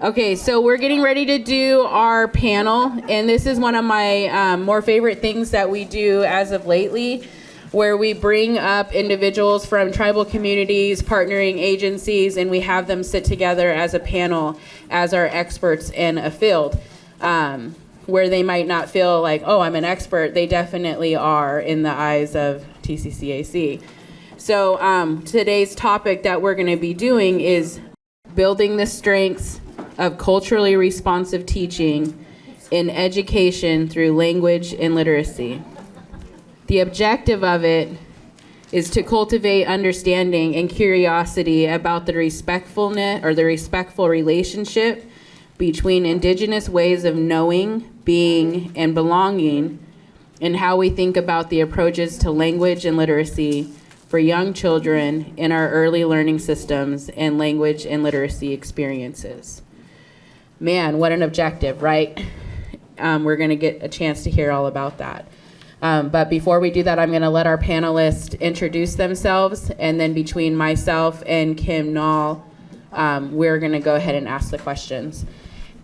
Okay, so we're getting ready to do our panel, and this is one of my more favorite things that we do as of lately, where we bring up individuals from tribal communities, partnering agencies, and we have them sit together as a panel as our experts in a field. Where they might not feel like, oh, I'm an expert, they definitely are in the eyes of TCCAC. So today's topic that we're going to be doing is building the strengths of culturally responsive teaching in education through language and literacy. The objective of it is to cultivate understanding and curiosity about the respectfulness or the respectful relationship between Indigenous ways of knowing, being, and belonging, and how we think about the approaches to language and literacy for young children in our early learning systems and language and literacy experiences. Man, what an objective, right? We're going to get a chance to hear all about that. But before we do that, I'm going to let our panelists introduce themselves, and then between myself and Kim Nall, we're going to go ahead and ask the questions.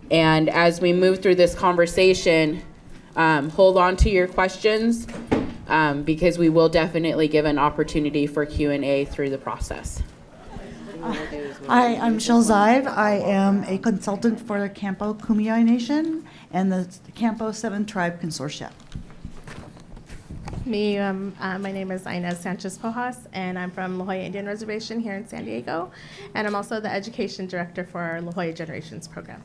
And as we move through this conversation, hold on to your questions because we will definitely give an opportunity for Q&A through the process. Hi, I'm Shil Zive. I am a consultant for the Campo Kumeyaay Nation and the Campo 7 Tribe Consortia. My name is Inez Sanchez Pojas, and I'm from La Jolla Indian Reservation here in San Diego, and I'm also the education director for our La Jolla Generations program.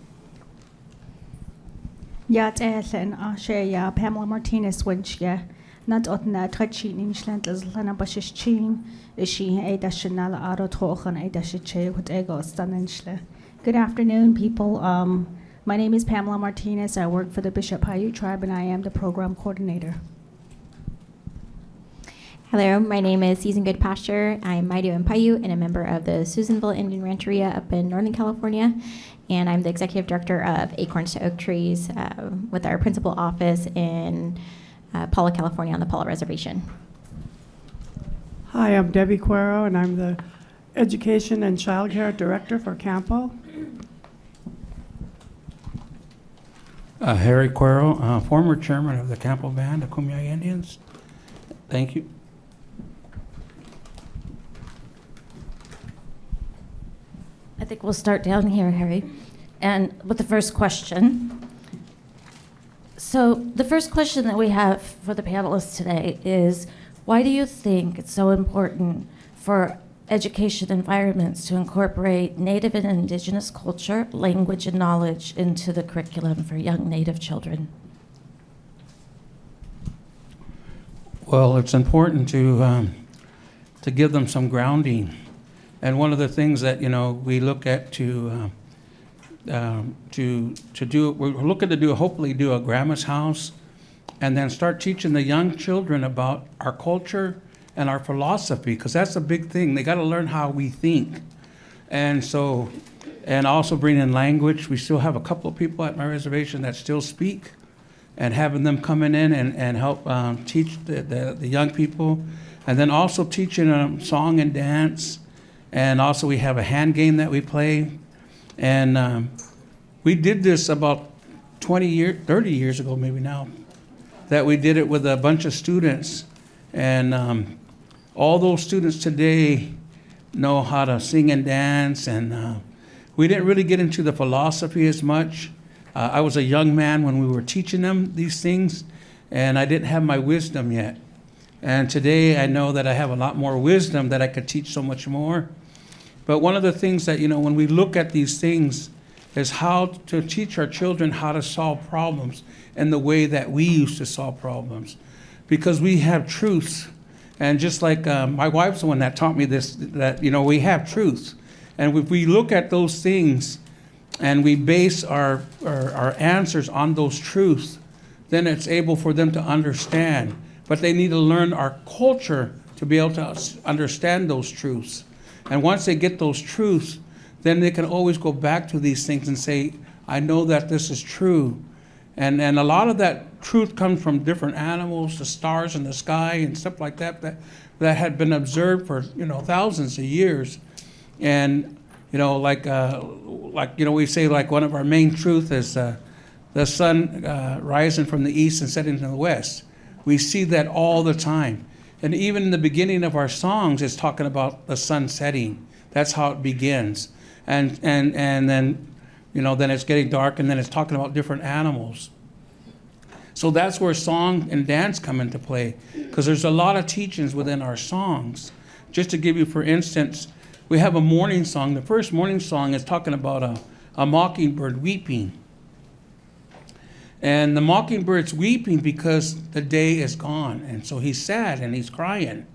Ya Pamela Martinez Winchia, not otna Trachi Nimshland as Lana Bashichin, is she a Dashanala Aro Tochen, a Dashiche with Ego Staninshle. Good afternoon, people. My name is Pamela Martinez. I work for the Bishop Paiute Tribe, and I am the program coordinator. Hello, my name is Susan Goodpasture. I'm Maidu and Paiute and a member of the Susanville Indian Rancheria up in Northern California. And I'm the executive director of Acorns to Oak Trees with our principal office in Paula, California on the Paula Reservation. Hi, I'm Debbie Cuero, and I'm the education and child care director for Campo. Harry Cuero, former chairman of the Campo Band of Kumeyaay Indians. Thank you. I think we'll start down here, Harry, and with the first question. So the first question that we have for the panelists today is, why do you think it's so important for education environments to incorporate Native and Indigenous culture, language, and knowledge into the curriculum for young Native children? Well, it's important to give them some grounding. And one of the things that we look at to do, we're looking to hopefully do a grandma's house, and then start teaching the young children about our culture and our philosophy, because that's a big thing. They got to learn how we think, and also bring in language. We still have a couple of people at my reservation that still speak, and having them coming in and help teach the young people, and then also teaching them song and dance. And also we have a hand game that we play. And we did this about 30 years ago maybe now, that we did it with a bunch of students. And all those students today know how to sing and dance. And we didn't really get into the philosophy as much. I was a young man when we were teaching them these things, and I didn't have my wisdom yet. And today I know that I have a lot more wisdom, that I could teach so much more. But one of the things that, when we look at these things is how to teach our children how to solve problems in the way that we used to solve problems. Because we have truths. And just like my wife's the one that taught me this, that, we have truths. And if we look at those things and we base our answers on those truths, then it's able for them to understand. But they need to learn our culture to be able to understand those truths. And once they get those truths, then they can always go back to these things and say, I know that this is true. And a lot of that truth comes from different animals, the stars in the sky and stuff like that had been observed for thousands of years. And We say like one of our main truth is the sun rising from the east and setting in the west. We see that all the time. And even in the beginning of our songs, it's talking about the sun setting. That's how it begins. And then, then it's getting dark, and then it's talking about different animals. So that's where song and dance come into play, because there's a lot of teachings within our songs. Just to give you, for instance, we have a morning song. The first morning song is talking about a mockingbird weeping. And the mockingbird's weeping because the day is gone. And so he's sad and he's crying.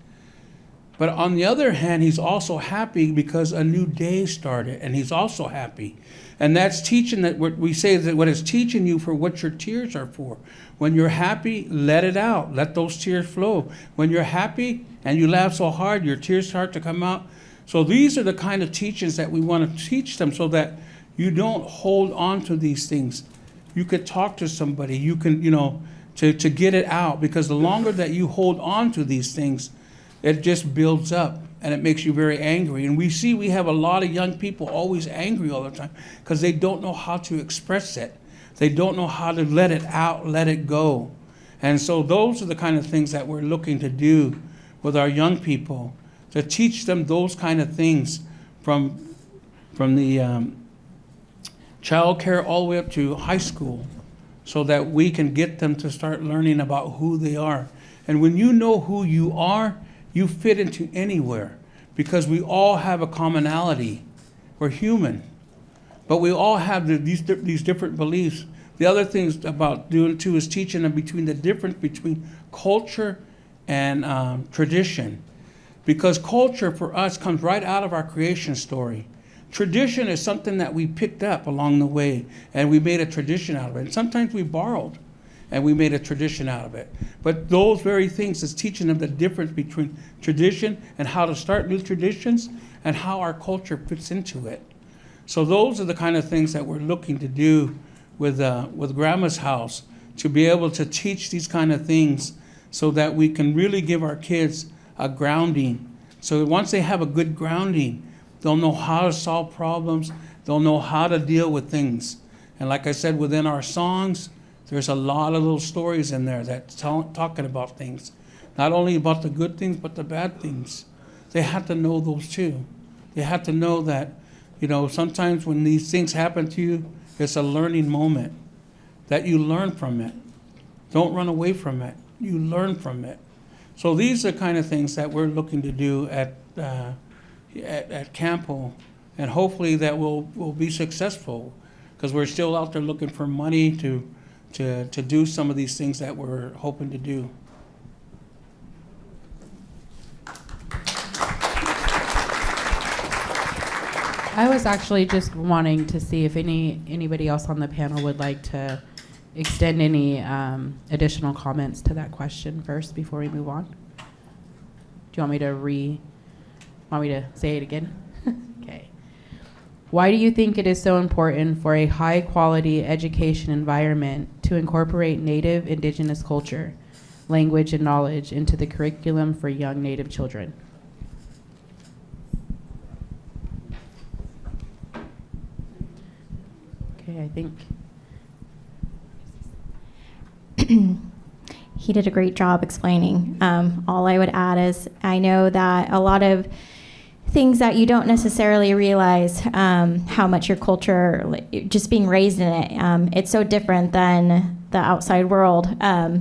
But on the other hand, he's also happy because a new day started, and he's also happy. And that's teaching that we say that what it's teaching you for what your tears are for. When you're happy, let it out. Let those tears flow. When you're happy and you laugh so hard, your tears start to come out. So these are the kind of teachings that we want to teach them, so that you don't hold on to these things. You could talk to somebody. You can, to get it out. Because the longer that you hold on to these things, it just builds up, and it makes you very angry. And we have a lot of young people always angry all the time because they don't know how to express it. They don't know how to let it out, let it go. And so those are the kind of things that we're looking to do with our young people, to teach them those kind of things from the child care all the way up to high school, so that we can get them to start learning about who they are. And when you know who you are, you fit into anywhere, because we all have a commonality. We're human, but we all have these different beliefs. The other things about doing too is teaching them the difference between culture and tradition, because culture for us comes right out of our creation story. Tradition is something that we picked up along the way, and we made a tradition out of it. And sometimes we borrowed, and we made a tradition out of it. But those very things is teaching them the difference between tradition and how to start new traditions, and how our culture fits into it. So those are the kind of things that we're looking to do with Grandma's House, to be able to teach these kind of things, so that we can really give our kids a grounding. So once they have a good grounding, they'll know how to solve problems. They'll know how to deal with things. And like I said, within our songs, there's a lot of little stories in there that's talking about things. Not only about the good things, but the bad things. They have to know those too. They have to know that, sometimes when these things happen to you, it's a learning moment, that you learn from it. Don't run away from it. You learn from it. So these are the kind of things that we're looking to do at Campo, and hopefully that will be successful, because we're still out there looking for money to do some of these things that we're hoping to do. I was actually just wanting to see if anybody else on the panel would like to extend any additional comments to that question first before we move on. Do you want me to say it again? Okay. Why do you think it is so important for a high-quality education environment to incorporate Native Indigenous culture, language, and knowledge into the curriculum for young Native children? Okay, I think he did a great job explaining. All I would add is I know that a lot of things that you don't necessarily realize how much your culture, just being raised in it, it's so different than the outside world.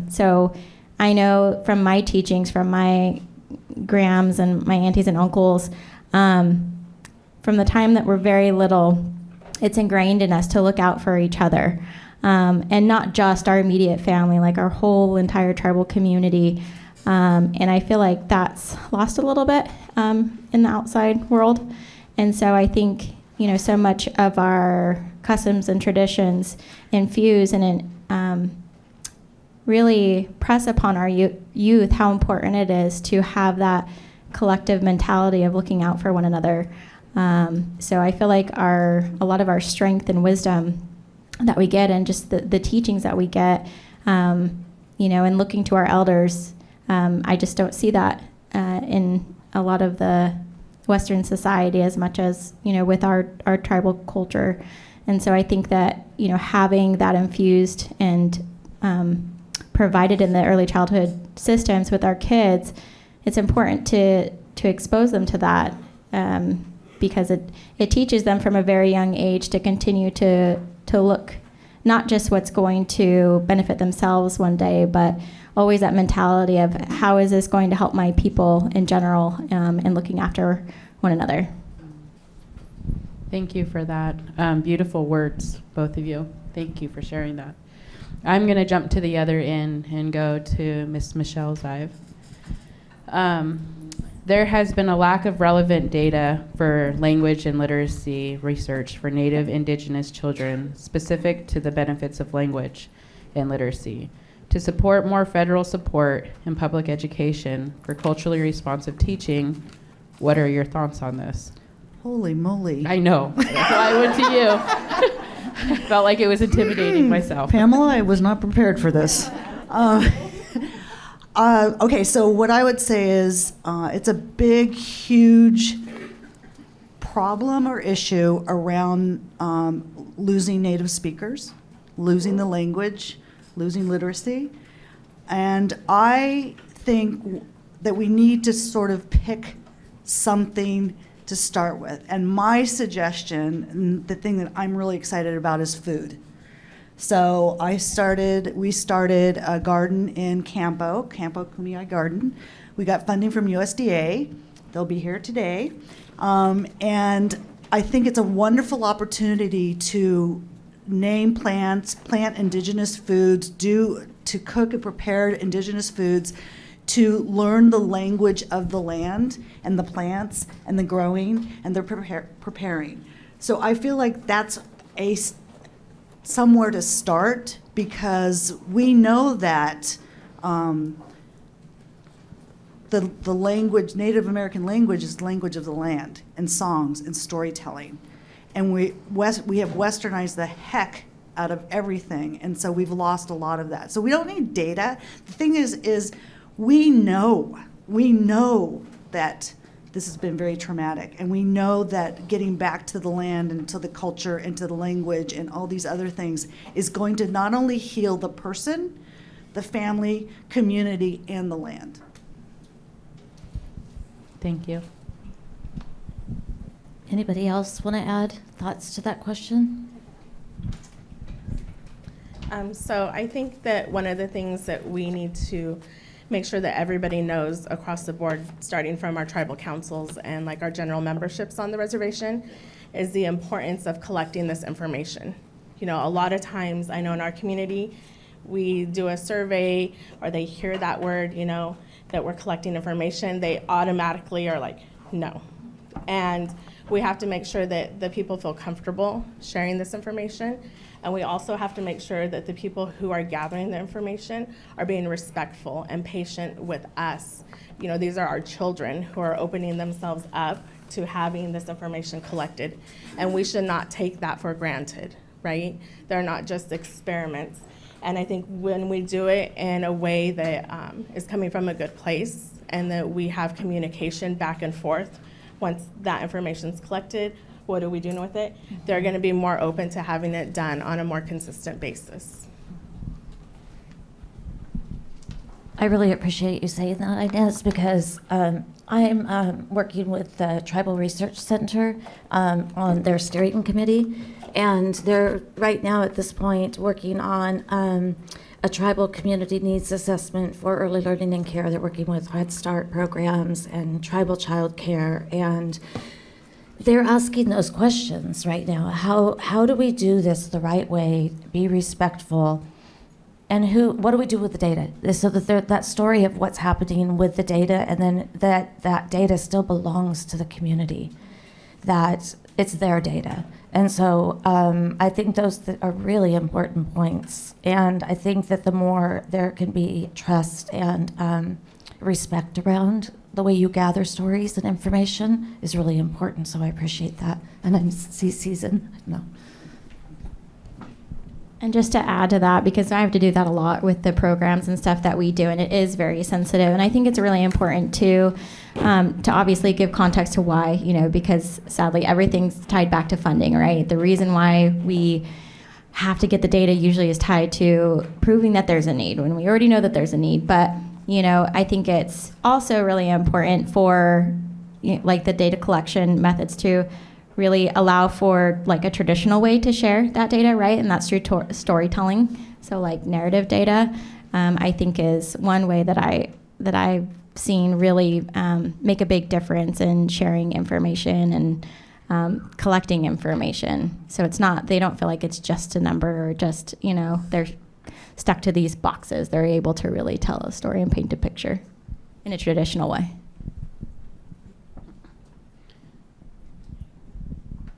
So I know from my teachings, from my grams and my aunties and uncles, from the time that we're very little, it's ingrained in us to look out for each other. And not just our immediate family, like our whole entire tribal community. And I feel like that's lost a little bit in the outside world. And so I think, so much of our customs and traditions infuse and really press upon our youth how important it is to have that collective mentality of looking out for one another. So I feel like a lot of our strength and wisdom that we get, and just the teachings that we get, and looking to our elders, I just don't see that in a lot of the Western society as much as, with our tribal culture. And so I think that, having that infused and provided in the early childhood systems with our kids, it's important to expose them to that, because it teaches them from a very young age to continue to look not just what's going to benefit themselves one day, but always that mentality of how is this going to help my people in general, and looking after one another. Thank you for that. Beautiful words, both of you. Thank you for sharing that. I'm going to jump to the other end and go to Miss Michelle Zive. There has been a lack of relevant data for language and literacy research for Native Indigenous children specific to the benefits of language and literacy. To support more federal support in public education for culturally responsive teaching, what are your thoughts on this? Holy moly. I know. That's why I went to you. I felt like it was intimidating myself. Pamela, I was not prepared for this. Okay, so what I would say is it's a big, huge problem or issue around losing Native speakers, losing the language, losing literacy. And I think that we need to sort of pick something to start with. And my suggestion, and the thing that I'm really excited about, is food. So we started a garden in Campo Kumeyaay Garden. We got funding from USDA. They'll be here today. And I think it's a wonderful opportunity to name plants, plant indigenous foods, to cook and prepare indigenous foods, to learn the language of the land and the plants and the growing and the preparing. So I feel like that's somewhere to start, because we know that the language, Native American language, is the language of the land, and songs and storytelling. And we have westernized the heck out of everything, and so we've lost a lot of that. So we don't need data. The thing is we know that this has been very traumatic, and we know that getting back to the land and to the culture and to the language and all these other things is going to not only heal the person, the family, community, and the land. Thank you. Anybody else want to add thoughts to that question? So I think that one of the things that we need to make sure that everybody knows across the board, starting from our tribal councils and like our general memberships on the reservation, is the importance of collecting this information. A lot of times, I know in our community, we do a survey or they hear that word, that we're collecting information, they automatically are like, no. And we have to make sure that the people feel comfortable sharing this information. And we also have to make sure that the people who are gathering the information are being respectful and patient with us. These are our children who are opening themselves up to having this information collected. And we should not take that for granted, right? They're not just experiments. And I think when we do it in a way that is coming from a good place and that we have communication back and forth, once that information is collected, what are we doing with it? They're going to be more open to having it done on a more consistent basis. I really appreciate you saying that, Inez, because I'm working with the Tribal Research Center on their steering committee, and they're right now at this point working on a tribal community needs assessment for early learning and care. They're working with Head Start programs and tribal child care, and they're asking those questions right now. How do we do this the right way, be respectful, and what do we do with the data? So that that story of what's happening with the data, and then that data still belongs to the community, that it's their data. And so I think those are really important points. And I think that the more there can be trust and respect around the way you gather stories and information is really important, so I appreciate that. And I'm season. No. And just to add to that, because I have to do that a lot with the programs and stuff that we do, and it is very sensitive. And I think it's really important to obviously give context to why, because sadly everything's tied back to funding, right? The reason why we have to get the data usually is tied to proving that there's a need when we already know that there's a need. But I think it's also really important for like the data collection methods to really allow for like a traditional way to share that data, right? And that's through storytelling. So like narrative data, I think is one way that I've seen really make a big difference in sharing information and collecting information. So they don't feel like it's just a number or just, they're stuck to these boxes. They're able to really tell a story and paint a picture in a traditional way.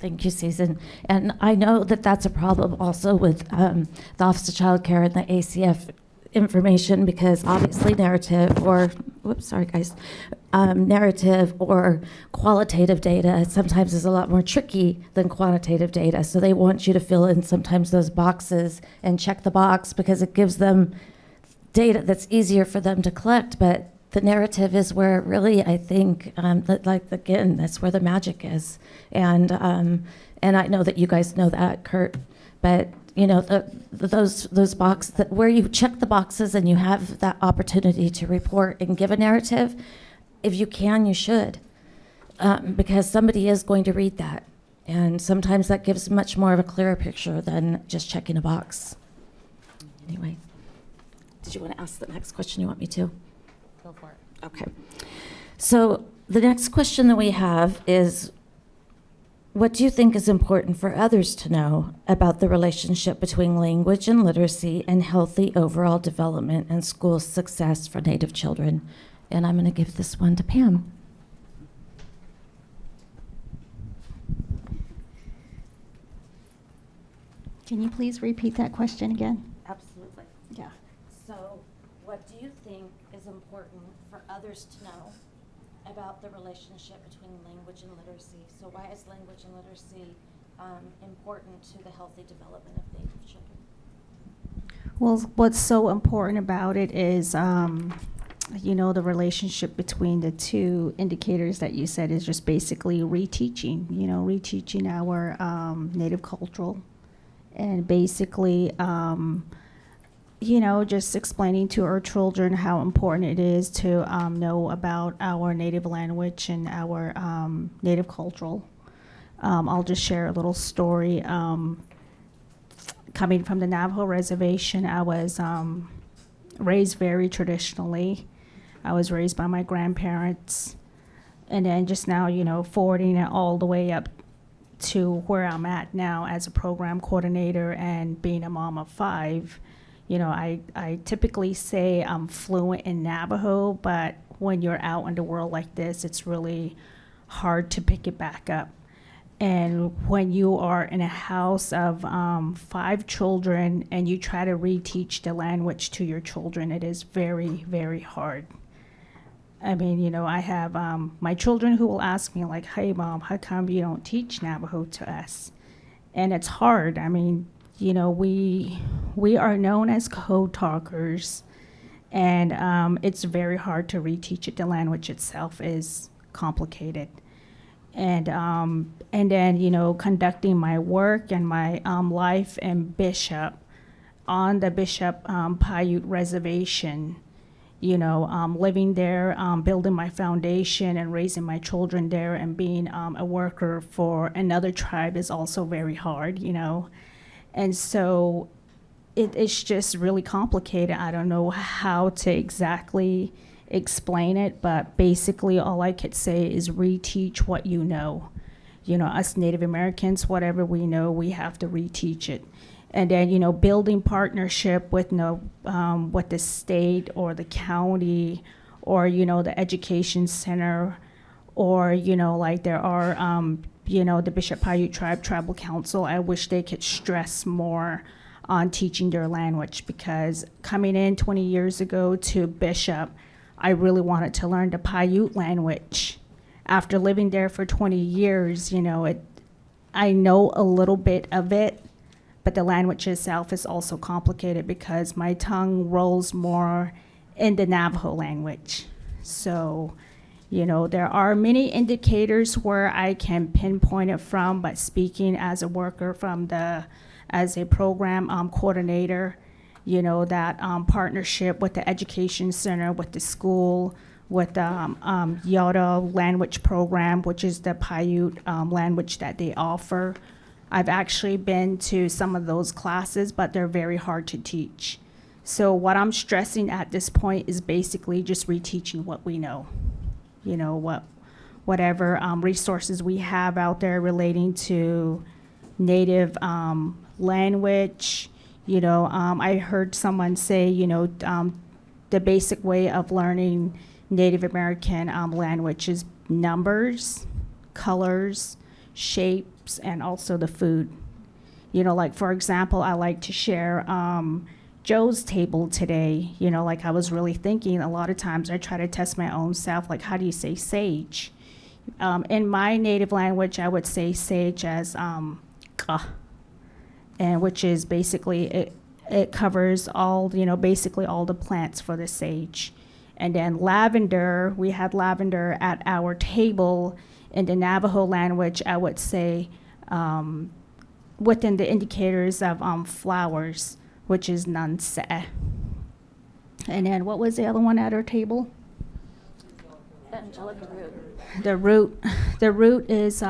Thank you, Susan. And I know that that's a problem also with the Office of Child Care and the ACF information, because obviously narrative or qualitative data sometimes is a lot more tricky than quantitative data. So they want you to fill in sometimes those boxes and check the box because it gives them data that's easier for them to collect. But the narrative is where really, I think, again, that's where the magic is. And I know that you guys know that, Kurt, but those boxes where you check the boxes and you have that opportunity to report and give a narrative, if you can, you should, because somebody is going to read that. And sometimes that gives much more of a clearer picture than just checking a box. Anyway, did you want to ask the next question you want me to? Go for it. Okay. So the next question that we have is, what do you think is important for others to know about the relationship between language and literacy and healthy overall development and school success for Native children? And I'm going to give this one to Pam. Can you please repeat that question again? Absolutely. Yeah. So what do you think is important for others to know about the relationship between language and literacy? So why is language and literacy important to the healthy development of Native children? Well, what's so important about it is, the relationship between the two indicators that you said is just basically reteaching, reteaching our Native cultural and basically, just explaining to our children how important it is to know about our native language and our native cultural. I'll just share a little story. Coming from the Navajo reservation, I was raised very traditionally. I was raised by my grandparents. And then just now, forwarding it all the way up to where I'm at now as a program coordinator and being a mom of 5. I typically say I'm fluent in Navajo, but when you're out in the world like this, it's really hard to pick it back up. And when you are in a house of 5 children and you try to reteach the language to your children, it is very, very hard. I mean, I have my children who will ask me like, hey, Mom, how come you don't teach Navajo to us? And it's hard. I mean, we are known as code talkers, and it's very hard to reteach it. The language itself is complicated. And then, conducting my work and my life in Bishop, on the Bishop Paiute Reservation, living there, building my foundation and raising my children there and being a worker for another tribe is also very hard, And so it's just really complicated. I don't know how to exactly explain it, but basically all I could say is reteach what you know. Us Native Americans, whatever we know, we have to reteach it. And then, building partnership with with the state or the county or, the education center or, like there are, the Bishop Paiute Tribe Tribal Council. I wish they could stress more on teaching their language, because coming in 20 years ago to Bishop, I really wanted to learn the Paiute language. After living there for 20 years, I know a little bit of it, but the language itself is also complicated because my tongue rolls more in the Navajo language. So, you know, there are many indicators where I can pinpoint it from, but speaking as a worker as a program coordinator, you know, that partnership with the education center, with the school, with the Yada language program, which is the Paiute language that they offer. I've actually been to some of those classes, but they're very hard to teach. So what I'm stressing at this point is basically just reteaching what we know. You know, whatever resources we have out there relating to Native language. You know, I heard someone say, you know, the basic way of learning Native American language is numbers, colors, shapes, and also the food. You know, like, for example, I like to share Joe's table today. You know, like, I was really thinking a lot of times I try to test my own self, like, how do you say sage? In my native language, I would say sage as ka, and which is basically, it covers all, you know, basically all the plants for the sage. And then lavender, we had lavender at our table. In the Navajo language, I would say within the indicators of flowers, which is nanse. And then what was the other one at our table? Angelica root. The root is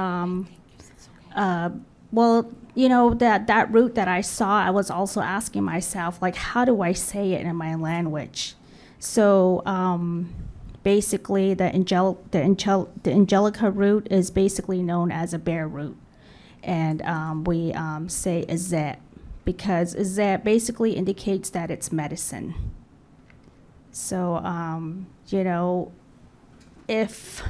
well, you know, that root that I saw, I was also asking myself, like, how do I say it in my language? So basically, the Angelica root is basically known as a bear root, and we say azet because azet basically indicates that it's medicine. So you know, if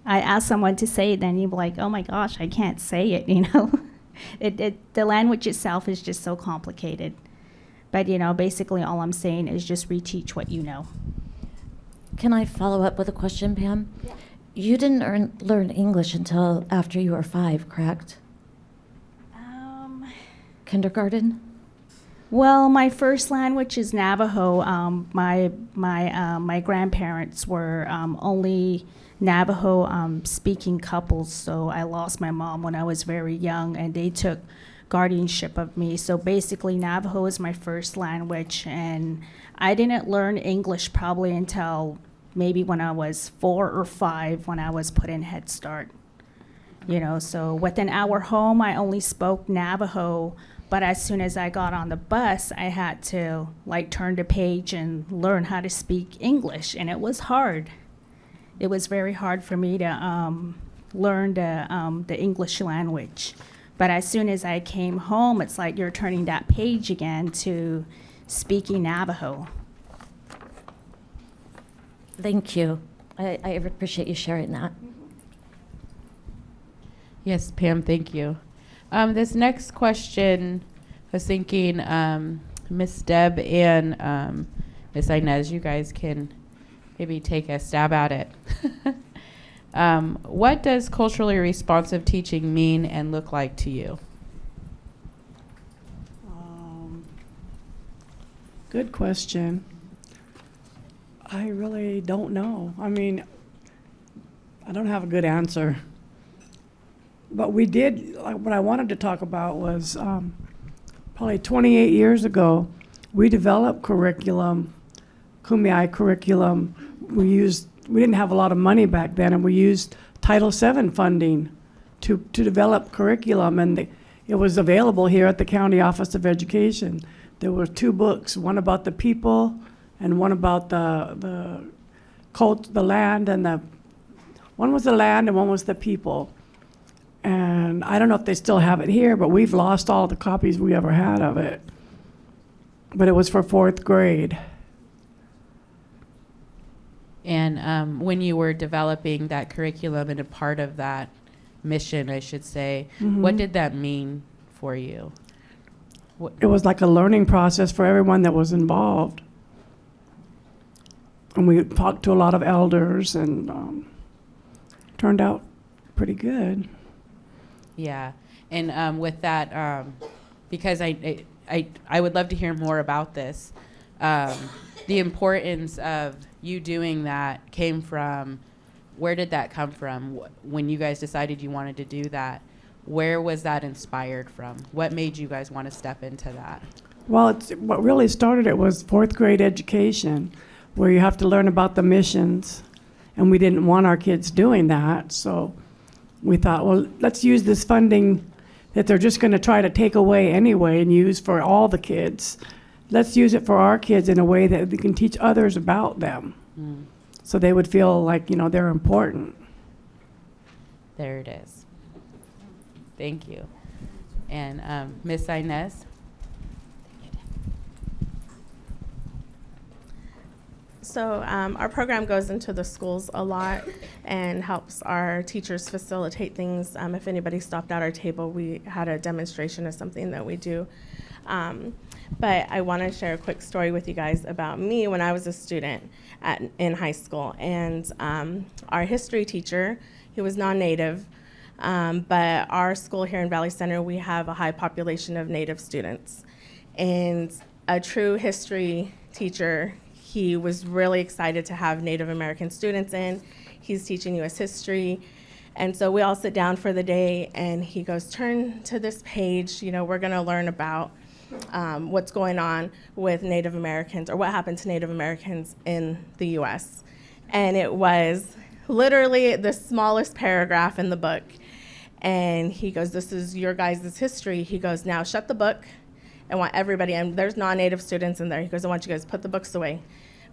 I ask someone to say it, then you'd be like, oh my gosh, I can't say it, you know. The language itself is just so complicated. But, you know, basically all I'm saying is just reteach what you know. Can I follow up with a question, Pam? Yeah. You didn't learn English until after you were 5, correct? Kindergarten? Well, my first language is Navajo. My grandparents were only Navajo speaking couples, so I lost my mom when I was very young, and they took guardianship of me. So basically, Navajo is my first language, and I didn't learn English probably until maybe when I was 4 or 5, when I was put in Head Start. You know, so within our home, I only spoke Navajo. But as soon as I got on the bus, I had to like turn the page and learn how to speak English, and it was hard. It was very hard for me to learn the English language. But as soon as I came home, it's like you're turning that page again to speaking Navajo. Thank you. I appreciate you sharing that. Yes, Pam, thank you. This next question, I was thinking Miss Deb and Miss Inez, you guys can maybe take a stab at it. What does culturally responsive teaching mean and look like to you? Good question. I really don't know. I mean, I don't have a good answer. But we did, what I wanted to talk about was probably 28 years ago, we developed curriculum, Kumeyaay curriculum. We didn't have a lot of money back then, and we used Title VII funding to develop curriculum, and it was available here at the County Office of Education. There were 2 books, one about the people and one about the land, and one was the land and one was the people. And I don't know if they still have it here, but we've lost all the copies we ever had of it. But it was for 4th grade. And when you were developing that curriculum and a part of that mission, I should say, what did that mean for you? It was like a learning process for everyone that was involved. And we talked to a lot of elders, and turned out pretty good. Yeah, and with that because I would love to hear more about this. The importance of you doing that came from, where did that come from? When you guys decided you wanted to do that, where was that inspired from? What made you guys want to step into that? Well, what really started it was fourth grade education, where you have to learn about the missions. And we didn't want our kids doing that. So we thought, well, let's use this funding that they're just going to try to take away anyway and use for all the kids. Let's use it for our kids in a way that we can teach others about them. So they would feel like, they're important. There it is. Thank you. And Miss Inez? So our program goes into the schools a lot and helps our teachers facilitate things. If anybody stopped at our table, we had a demonstration of something that we do. But I want to share a quick story with you guys about me when I was a student in high school. And our history teacher, he was non-Native, but our school here in Valley Center, we have a high population of Native students. And a true history teacher, he was really excited to have Native American students in. He's teaching U.S. history. And so we all sit down for the day, and he goes, turn to this page. We're going to learn about what's going on with Native Americans, or what happened to Native Americans in the U.S. And it was literally the smallest paragraph in the book. And he goes, this is your guys' history. He goes, now shut the book. I want everybody, and there's non-Native students in there. He goes, I want you guys to put the books away.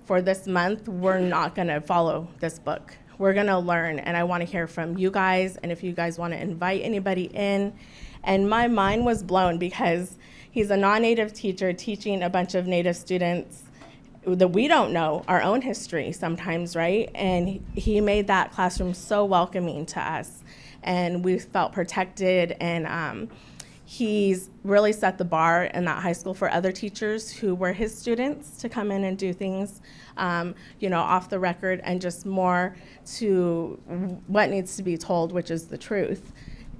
For this month, we're not going to follow this book. We're going to learn, and I want to hear from you guys, and if you guys want to invite anybody in. And my mind was blown because he's a non-Native teacher teaching a bunch of Native students that we don't know our own history sometimes, right? And he made that classroom so welcoming to us, and we felt protected, and he's really set the bar in that high school for other teachers who were his students to come in and do things, off the record, and just more to what needs to be told, which is the truth.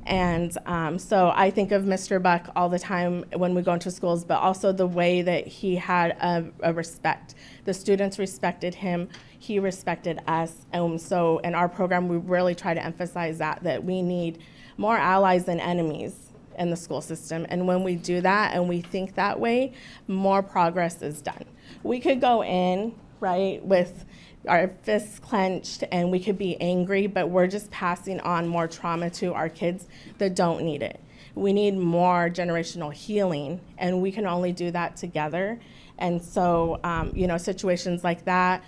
And so I think of Mr. Buck all the time when we go into schools, but also the way that he had a respect. The students respected him. He respected us. So in our program, we really try to emphasize that we need more allies than enemies in the school system. And when we do that and we think that way, more progress is done. We could go in, right, with our fists clenched and we could be angry, but we're just passing on more trauma to our kids that don't need it. We need more generational healing, and we can only do that together. And so, situations like that,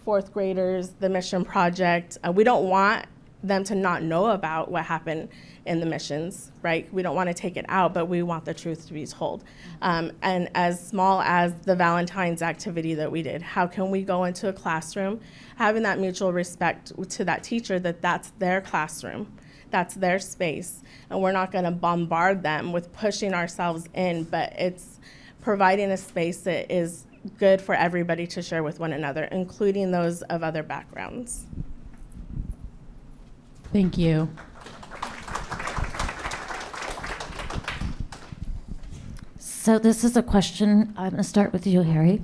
fourth graders, the Mission Project, we don't want them to not know about what happened in the missions, right? We don't want to take it out, but we want the truth to be told. And as small as the Valentine's activity that we did, how can we go into a classroom having that mutual respect to that teacher, that that's their classroom, that's their space, and we're not going to bombard them with pushing ourselves in, but it's providing a space that is good for everybody to share with one another, including those of other backgrounds. Thank you. So this is a question. I'm going to start with you, Harry.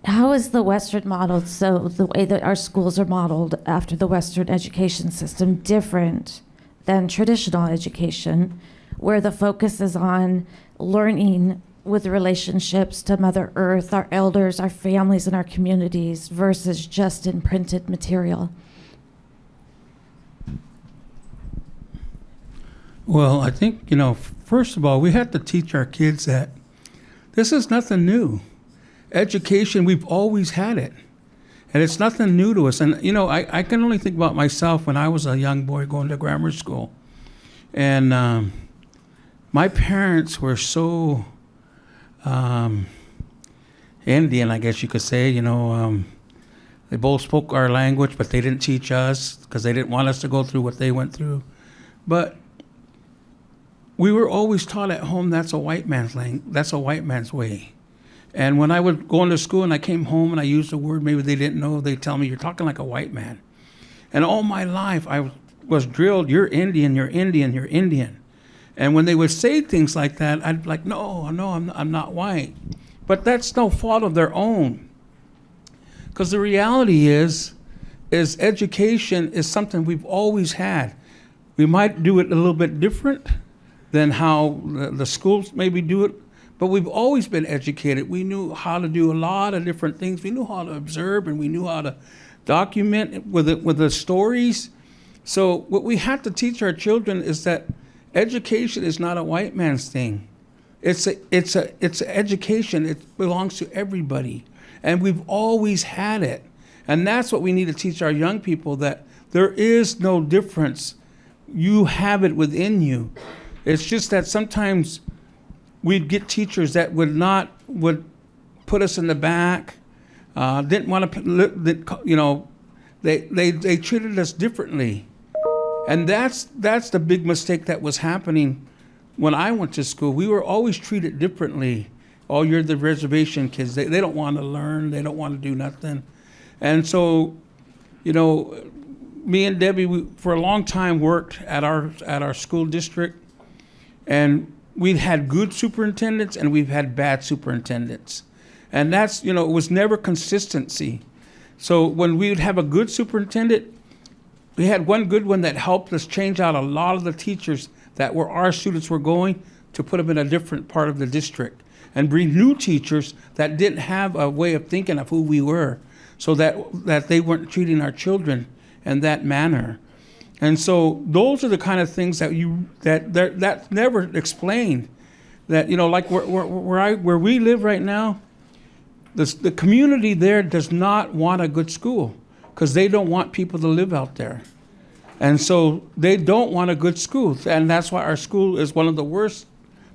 How is the Western model, so the way that our schools are modeled after the Western education system, different than traditional education, where the focus is on learning with relationships to Mother Earth, our elders, our families, and our communities, versus just in printed material? Well, I think, first of all, we have to teach our kids that this is nothing new. Education, we've always had it. And it's nothing new to us. And, I can only think about myself when I was a young boy going to grammar school. And my parents were so Indian, I guess you could say. They both spoke our language, but they didn't teach us because they didn't want us to go through what they went through. But we were always taught at home that's a white man's that's a white man's way. And when I would go into school and I came home and I used a word maybe they didn't know, they'd tell me, you're talking like a white man. And all my life I was drilled, you're Indian, you're Indian, you're Indian. And when they would say things like that, I'd be like, no, I'm not white. But that's no fault of their own. Because the reality is education is something we've always had. We might do it a little bit different than how the schools maybe do it, but we've always been educated. We knew how to do a lot of different things. We knew how to observe, and we knew how to document with the stories. So what we have to teach our children is that education is not a white man's thing. It's education. It belongs to everybody, and we've always had it. And that's what we need to teach our young people, that there is no difference. You have it within you. It's just that sometimes we'd get teachers that would put us in the back, didn't want to, they treated us differently. And that's the big mistake that was happening when I went to school. We were always treated differently. Oh, you're the reservation kids. They don't want to learn. They don't want to do nothing. And so, me and Debbie, we, for a long time, worked at our school district, and we've had good superintendents and we've had bad superintendents. And that's, it was never consistency. So when we would have a good superintendent, we had one good one that helped us change out a lot of the teachers that were our students were going to put them in a different part of the district and bring new teachers that didn't have a way of thinking of who we were, so that they weren't treating our children in that manner. And so those are the kind of things that's never explained. That, like where we live right now, the community there does not want a good school because they don't want people to live out there. And so they don't want a good school. And that's why our school is one of the worst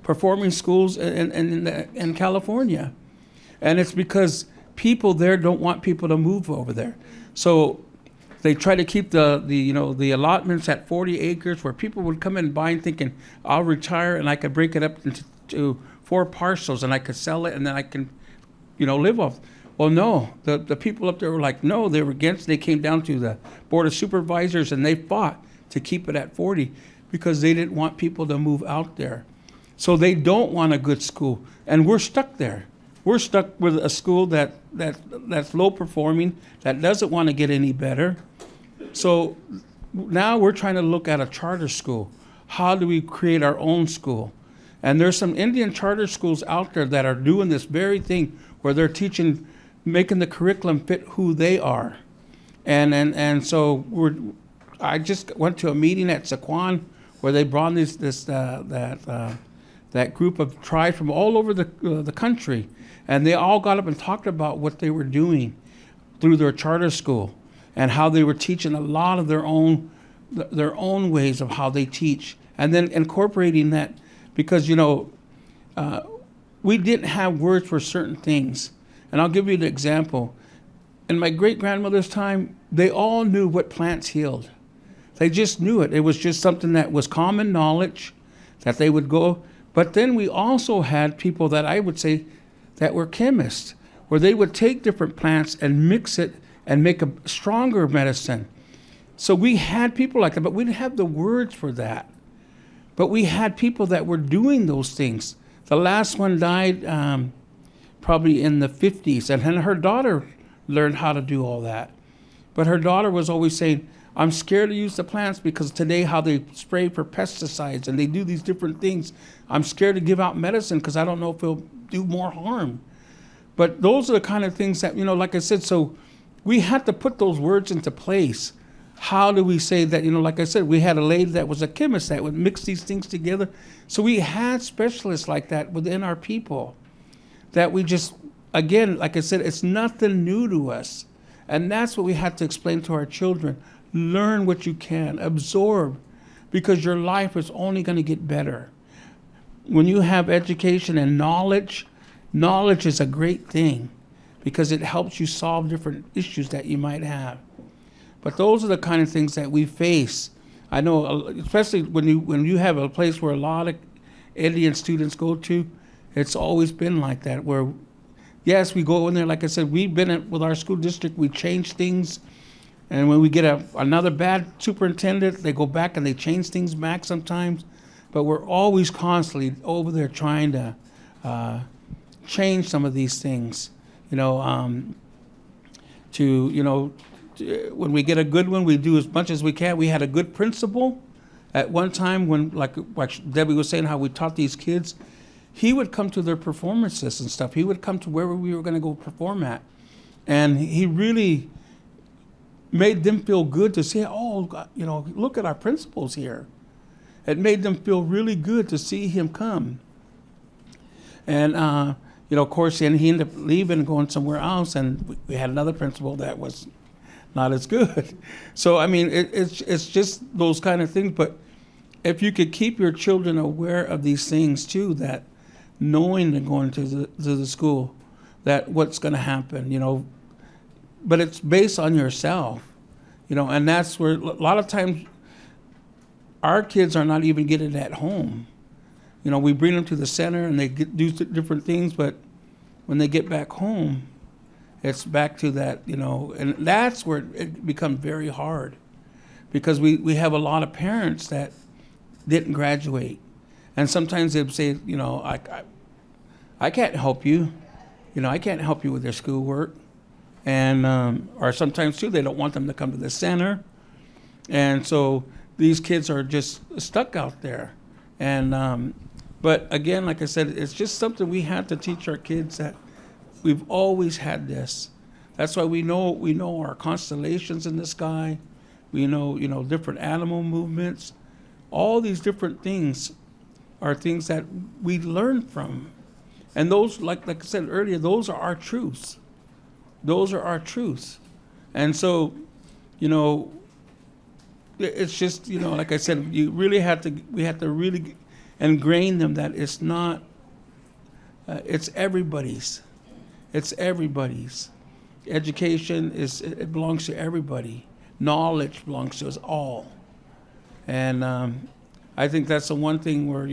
performing schools in California. And it's because people there don't want people to move over there. So they try to keep the allotments at 40 acres where people would come in buying thinking, I'll retire and I could break it up into 4 parcels and I could sell it and then I can, live off. Well, no, the people up there were like, no, they were against. They came down to the Board of Supervisors and they fought to keep it at 40 because they didn't want people to move out there. So they don't want a good school, and we're stuck there. We're stuck with a school that's low performing, that doesn't want to get any better. So now we're trying to look at a charter school. How do we create our own school? And there's some Indian charter schools out there that are doing this very thing where they're making the curriculum fit who they are. And so I just went to a meeting at Saquon where they brought that group of tribes from all over the country, and they all got up and talked about what they were doing through their charter school and how they were teaching a lot of their own ways of how they teach, and then incorporating that because we didn't have words for certain things. And I'll give you an example. In my great-grandmother's time, they all knew what plants healed. They just knew it. It was just something that was common knowledge that they would go. But then we also had people that I would say that were chemists, where they would take different plants and mix it and make a stronger medicine. So we had people like that, but we didn't have the words for that. But we had people that were doing those things. The last one died probably in the 50s, and her daughter learned how to do all that. But her daughter was always saying, I'm scared to use the plants because today how they spray for pesticides and they do these different things. I'm scared to give out medicine because I don't know if it'll do more harm. But those are the kind of things that, like I said, so we had to put those words into place. How do we say that, like I said, we had a lady that was a chemist that would mix these things together. So we had specialists like that within our people that we just, again, like I said, it's nothing new to us. And that's what we have to explain to our children. Learn what you can, absorb, because your life is only going to get better. When you have education and knowledge is a great thing because it helps you solve different issues that you might have. But those are the kind of things that we face. I know, especially when you have a place where a lot of Indian students go to, it's always been like that, where, yes, we go in there, like I said, we've been with our school district, we change things. And when we get another bad superintendent, they go back and they change things back sometimes. but we're always constantly over there trying to change some of these things. When we get a good one, we do as much as we can. We had a good principal at one time when, like Debbie was saying, how we taught these kids. He would come to their performances and stuff. He would come to wherever we were going to go perform at. And he really made them feel good to say, oh, look at our principals here. It made them feel really good to see him come. And, of course, then he ended up leaving and going somewhere else, and we had another principal that was not as good. So, I mean, it's just those kind of things. But if you could keep your children aware of these things, too, that knowing they're going to the school, that what's going to happen, but it's based on yourself, and that's where a lot of times our kids are not even getting it at home. We bring them to the center and they do different things, but when they get back home, it's back to that, and that's where it becomes very hard, because we have a lot of parents that didn't graduate, and sometimes they'd say, I can't help you, I can't help you with their schoolwork, and or sometimes too they don't want them to come to the center, and so these kids are just stuck out there, and but again, like I said, it's just something we have to teach our kids, that we've always had this. That's why we know our constellations in the sky. We know different animal movements. All these different things are things that we learn from, and those, like I said earlier, those are our truths. Those are our truths, and so, it's just like I said, we have to really ingrain them that it's not. It's everybody's. It's everybody's. Education it belongs to everybody. Knowledge belongs to us all. And I think that's the one thing where,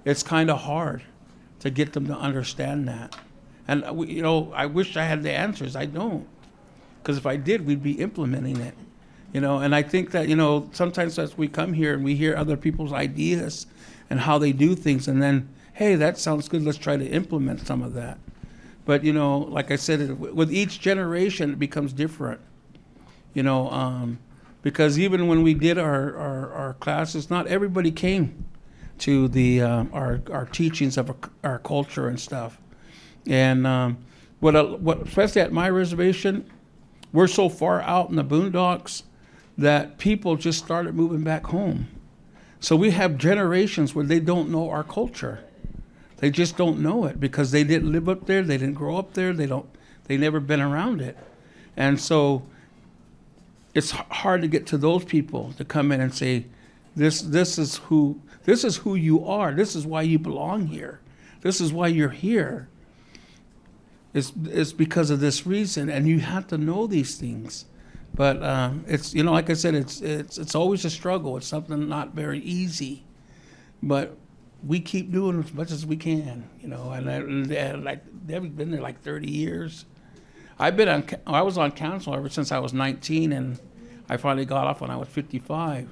it's kind of hard to get them to understand that. And, I wish I had the answers. I don't. Because if I did, we'd be implementing it. And I think that, sometimes as we come here and we hear other people's ideas and how they do things, and then, hey, that sounds good, let's try to implement some of that. But, like I said, with each generation, it becomes different. Because even when we did our classes, not everybody came to the our teachings of our culture and stuff. And what especially at my reservation, we're so far out in the boondocks that people just started moving back home. So we have generations where they don't know our culture. They just don't know it because they didn't live up there, they didn't grow up there, they never been around it. And so it's hard to get to those people to come in and say, this is who you are. This is why you belong here. This is why you're here. It's because of this reason, and you have to know these things. But it's like I said, it's always a struggle. It's something not very easy, but we keep doing as much as we can, And like Debbie's been there like 30 years. I was on council ever since I was 19, and I finally got off when I was 55.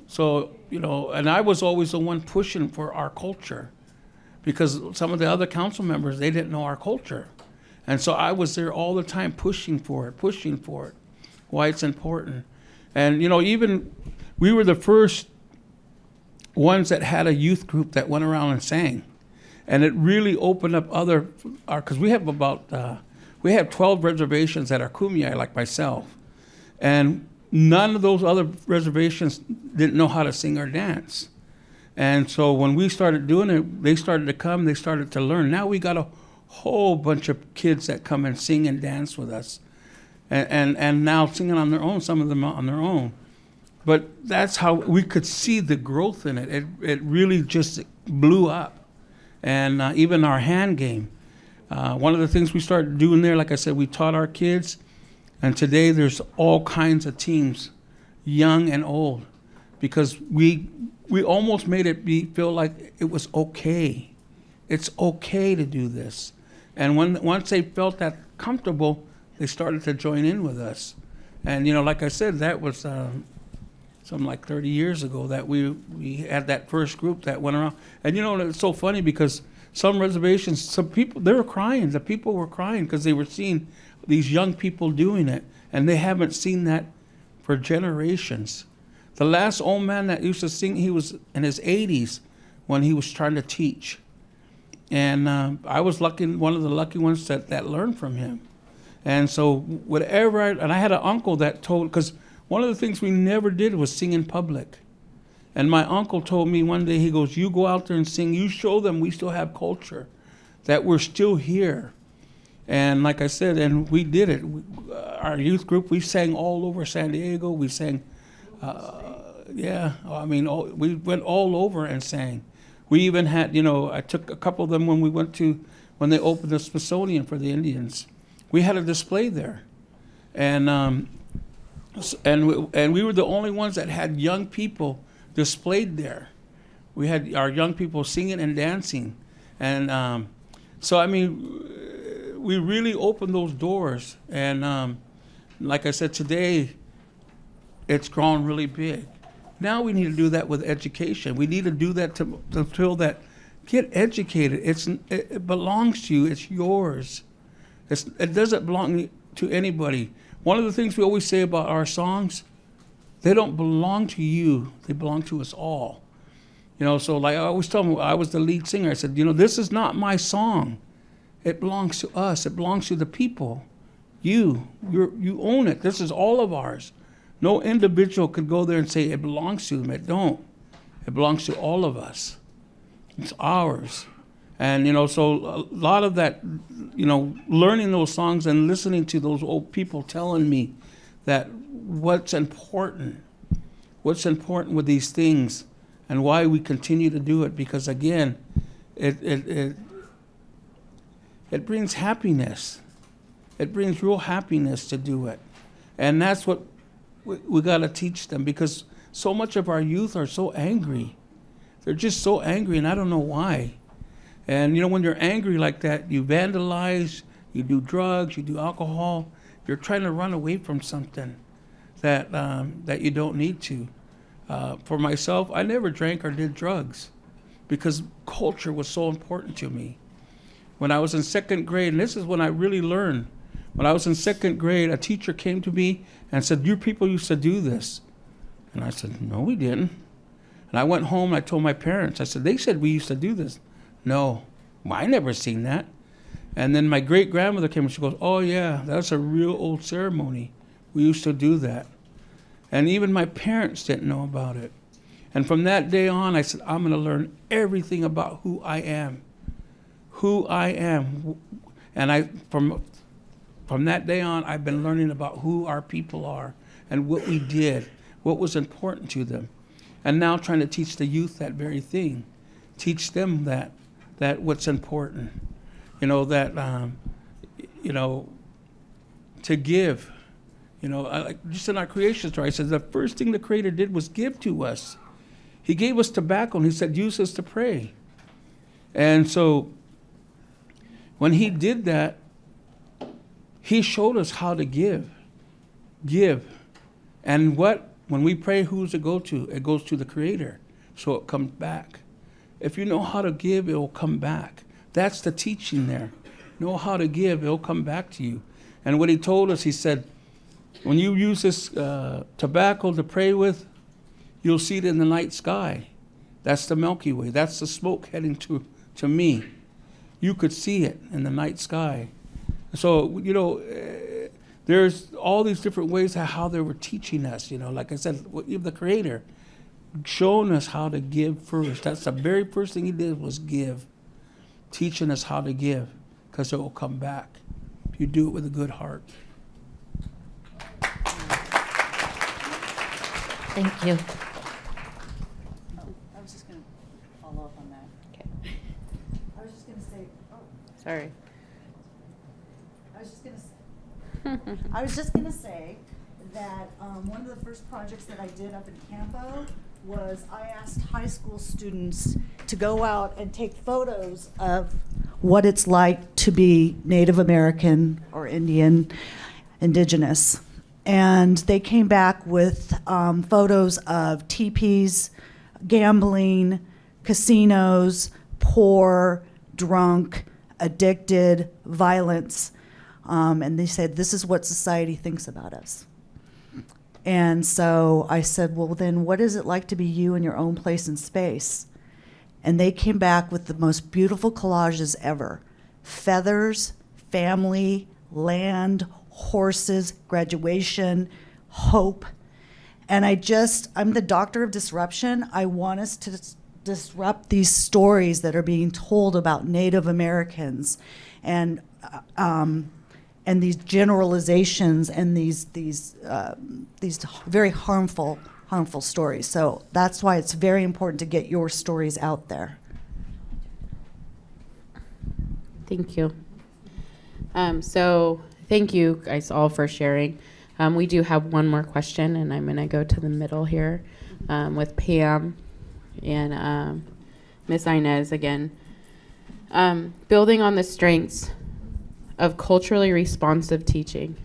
So and I was always the one pushing for our culture, because some of the other council members, they didn't know our culture, and so I was there all the time pushing for it, why it's important. And even we were the first ones that had a youth group that went around and sang, and it really opened up because we have we have 12 reservations that are Kumeyaay, like myself, and none of those other reservations didn't know how to sing or dance. And so when we started doing it, they started to come, they started to learn. Now we got a whole bunch of kids that come and sing and dance with us, and now singing on their own, some of them on their own. But that's how we could see the growth in it. It really just blew up. And even our hand game. One of the things we started doing there, like I said, we taught our kids. And today there's all kinds of teams, young and old, because we almost made it feel like it was okay. It's okay to do this. And once they felt that comfortable, they started to join in with us. And like I said, that was something like 30 years ago that we had that first group that went around. And it's so funny because some reservations, some people, they were crying. The people were crying because they were seeing these young people doing it, and they haven't seen that for generations. The last old man that used to sing, he was in his 80s when he was trying to teach. And I was one of the lucky ones that learned from him. And so and I had an uncle that told, because one of the things we never did was sing in public. And my uncle told me one day, he goes, you go out there and sing, you show them we still have culture, that we're still here. And like I said, and we did it. Our youth group, we sang all over San Diego. We sang, we went all over and sang. We even had, I took a couple of them when they opened the Smithsonian for the Indians. We had a display there. And we were the only ones that had young people displayed there. We had our young people singing and dancing. And we really opened those doors. And like I said, today, it's grown really big. Now we need to do that with education. We need to do that to feel that, get educated. It belongs to you. It's yours. It doesn't belong to anybody. One of the things we always say about our songs, they don't belong to you. They belong to us all. So like I always tell them, I was the lead singer. I said, this is not my song. It belongs to us. It belongs to the people. You own it. This is all of ours. No individual could go there and say it belongs to them. It don't. It belongs to all of us. It's ours. And, so a lot of that, learning those songs and listening to those old people telling me that what's important with these things and why we continue to do it. Because, again, it brings happiness. It brings real happiness to do it. And that's what we got to teach them, because so much of our youth are so angry. They're just so angry, and I don't know why. And, when you're angry like that, you vandalize, you do drugs, you do alcohol. You're trying to run away from something that you don't need to. For myself, I never drank or did drugs because culture was so important to me. When I was in second grade, and this is when I really learned, when I was in second grade, a teacher came to me and said, "You people used to do this." And I said, "No, we didn't." And I went home and I told my parents, I said, "They said we used to do this." "No, I never seen that." And then my great-grandmother came and she goes, "Oh yeah, that's a real old ceremony. We used to do that." And even my parents didn't know about it. And from that day on, I said, I'm going to learn everything about who I am. Who I am. And from that day on, I've been learning about who our people are and what we did, what was important to them. And now trying to teach the youth that very thing. Teach them that what's important. To give. Just in our creation story, I said the first thing the Creator did was give to us. He gave us tobacco, and he said, use this to pray. And so when he did that, he showed us how to give. Give. And when we pray, who's it go to? It goes to the Creator. So it comes back. If you know how to give, it will come back. That's the teaching there. Know how to give, it will come back to you. And what he told us, he said, when you use this tobacco to pray with, you'll see it in the night sky. That's the Milky Way. That's the smoke heading to me. You could see it in the night sky. So, there's all these different ways how they were teaching us. Like I said, the Creator showing us how to give first. That's the very first thing he did was give. Teaching us how to give, because it will come back if you do it with a good heart. Thank you. I was just going to follow up on that. Okay. I was just going to say, Sorry. I was just going to say that one of the first projects that I did up in Campo was I asked high school students to go out and take photos of what it's like to be Native American or Indian, indigenous. And they came back with photos of teepees, gambling, casinos, poor, drunk, addicted, violence. And they said, this is what society thinks about us. And so I said, well, then what is it like to be you in your own place and space? And they came back with the most beautiful collages ever. Feathers, family, land, horses, graduation, hope. And I'm the doctor of disruption. I want us to disrupt these stories that are being told about Native Americans and these generalizations and these very harmful stories. So that's why it's very important to get your stories out there. Thank you. So thank you guys all for sharing. We do have one more question, and I'm going to go to the middle here with Pam and Miss Inez again. Building on the strengths of culturally responsive teaching,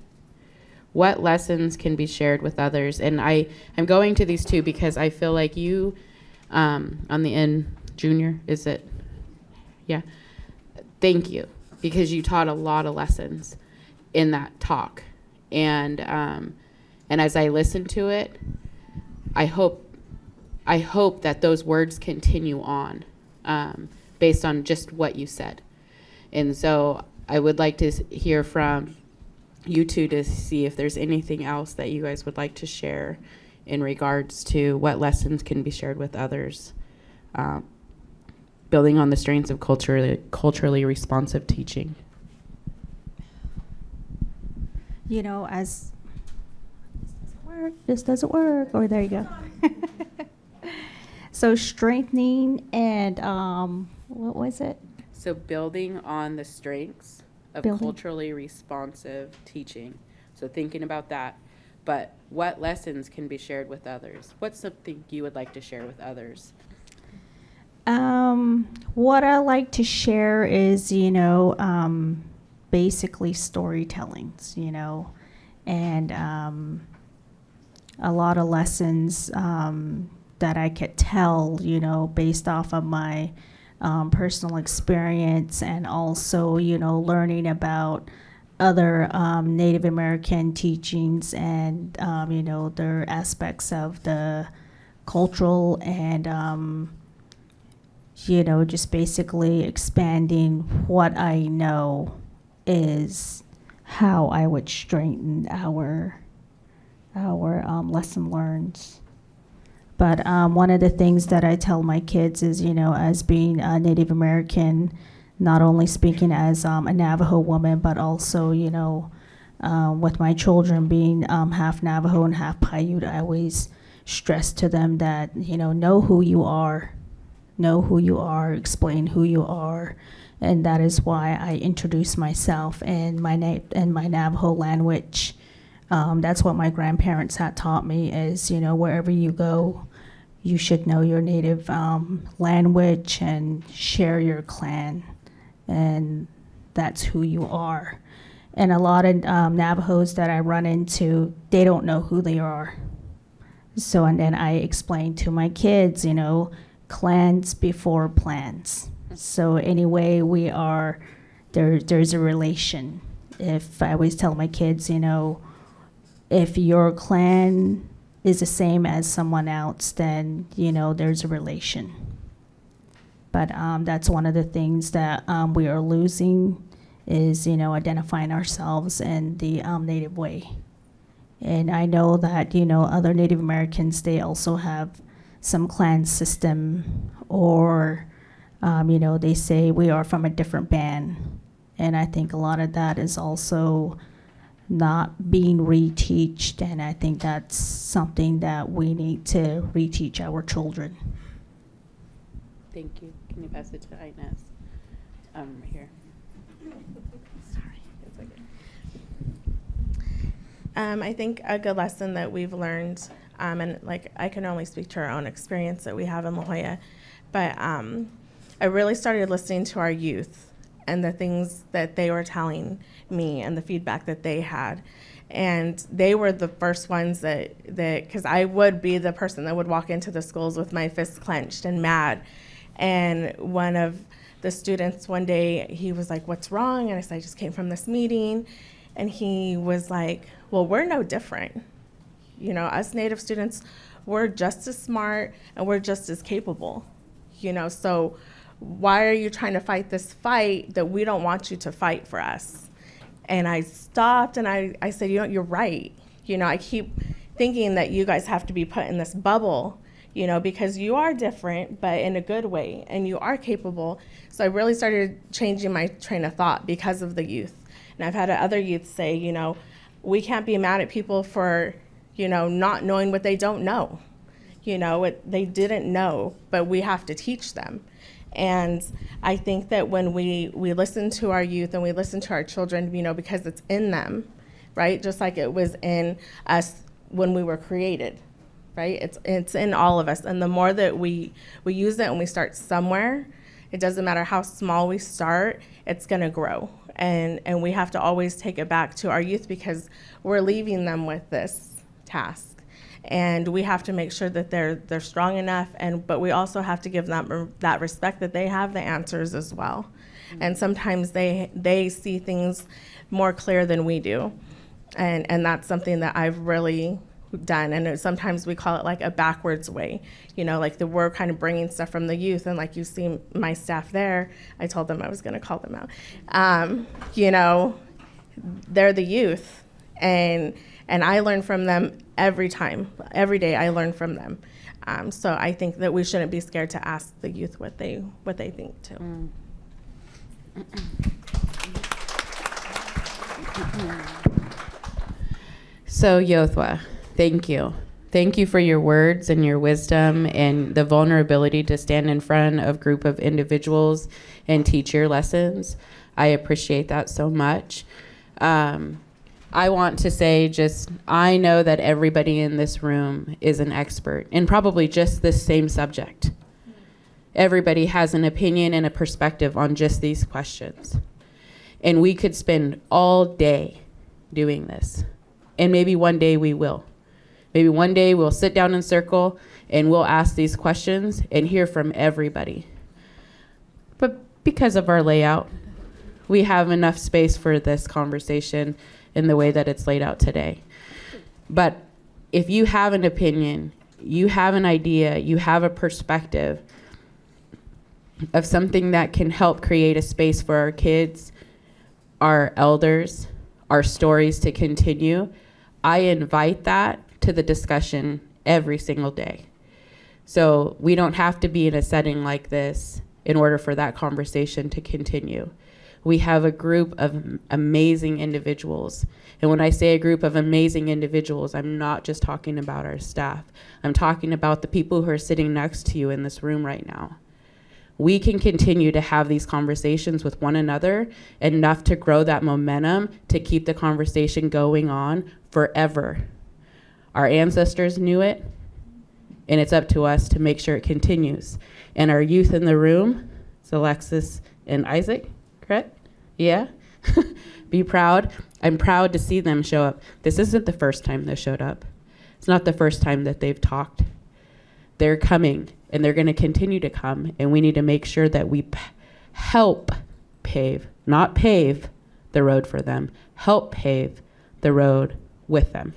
what lessons can be shared with others? And I'm going to these two because I feel like you, on the end, Junior, is it? Yeah. Thank you, because you taught a lot of lessons in that talk. And as I listen to it, I hope that those words continue on based on just what you said. And so I would like to hear from you two to see if there's anything else that you guys would like to share in regards to what lessons can be shared with others, building on the strengths of culturally responsive teaching. You know, this doesn't work. Oh, there you go. So strengthening and what was it? So building on the strengths of Building. culturally responsive teaching. So thinking about that. But what lessons can be shared with others? What's something you would like to share with others? What I like to share is, basically storytellings, and a lot of lessons that I could tell, based off of my personal experience, and also, learning about other Native American teachings and, their aspects of the cultural and, just basically expanding what I know is how I would strengthen our lesson learns. But one of the things that I tell my kids is, as being a Native American, not only speaking as a Navajo woman, but also, with my children being half Navajo and half Paiute, I always stress to them that, know who you are, explain who you are. And that is why I introduce myself in my Navajo language. That's what my grandparents had taught me is, wherever you go, you should know your native language and share your clan. And that's who you are. And a lot of Navajos that I run into, they don't know who they are. So, and then I explain to my kids, clans before plans. So anyway, we are, there's a relation. If I always tell my kids, if your clan is the same as someone else, then, there's a relation. But that's one of the things that we are losing is, identifying ourselves in the Native way. And I know that, other Native Americans, they also have some clan system, or, they say we are from a different band. And I think a lot of that is also not being reteached, and I think that's something that we need to reteach our children. Thank you. Can you pass it to Inez? Right here. Sorry. It's okay. I think a good lesson that we've learned, and I can only speak to our own experience that we have in La Jolla, but I really started listening to our youth and the things that they were telling me and the feedback that they had. And they were the first ones that because I would be the person that would walk into the schools with my fists clenched and mad. And one of the students one day, he was like, "What's wrong?" And I said, "I just came from this meeting." And he was like, "Well, we're no different. You know, us Native students, we're just as smart and we're just as capable. You know, so why are you trying to fight this fight that we don't want you to fight for us?" And I stopped and I said, "You know, you're right. You know, I keep thinking that you guys have to be put in this bubble, you know, because you are different, but in a good way, and you are capable." So I really started changing my train of thought because of the youth. And I've had other youth say, you know, we can't be mad at people for, you know, not knowing what they don't know. You know, what they didn't know, but we have to teach them. And I think that when we listen to our youth and we listen to our children, you know, because it's in them, right? Just like it was in us when we were created, right? It's in all of us. And the more that we use it and we start somewhere, it doesn't matter how small we start, it's gonna grow. And we have to always take it back to our youth because we're leaving them with this task. And we have to make sure that they're strong enough, but we also have to give them that respect that they have the answers as well. And sometimes they see things more clear than we do. And that's something that I've really done. And sometimes we call it like a backwards way, you know, like we're kind of bringing stuff from the youth. And like you see my staff there, I told them I was going to call them out. You know, they're the youth, and I learn from them every day. I learn from them. So I think that we shouldn't be scared to ask the youth what they think too. So Yothwa, thank you. Thank you for your words and your wisdom and the vulnerability to stand in front of a group of individuals and teach your lessons. I appreciate that so much. I want to say I know that everybody in this room is an expert in probably just this same subject. Everybody has an opinion and a perspective on just these questions. And we could spend all day doing this. And maybe one day we will. Maybe one day we'll sit down in circle and we'll ask these questions and hear from everybody. But because of our layout, we have enough space for this conversation in the way that it's laid out today. But if you have an opinion, you have an idea, you have a perspective of something that can help create a space for our kids, our elders, our stories to continue, I invite that to the discussion every single day. So we don't have to be in a setting like this in order for that conversation to continue. We have a group of amazing individuals. And when I say a group of amazing individuals, I'm not just talking about our staff. I'm talking about the people who are sitting next to you in this room right now. We can continue to have these conversations with one another enough to grow that momentum to keep the conversation going on forever. Our ancestors knew it, and it's up to us to make sure it continues. And our youth in the room, it's Alexis and Isaac, correct? Yeah? Be proud. I'm proud to see them show up. This isn't the first time they showed up. It's not the first time that they've talked. They're coming, and they're going to continue to come, and we need to make sure that we help pave, not pave the road for them, help pave the road with them.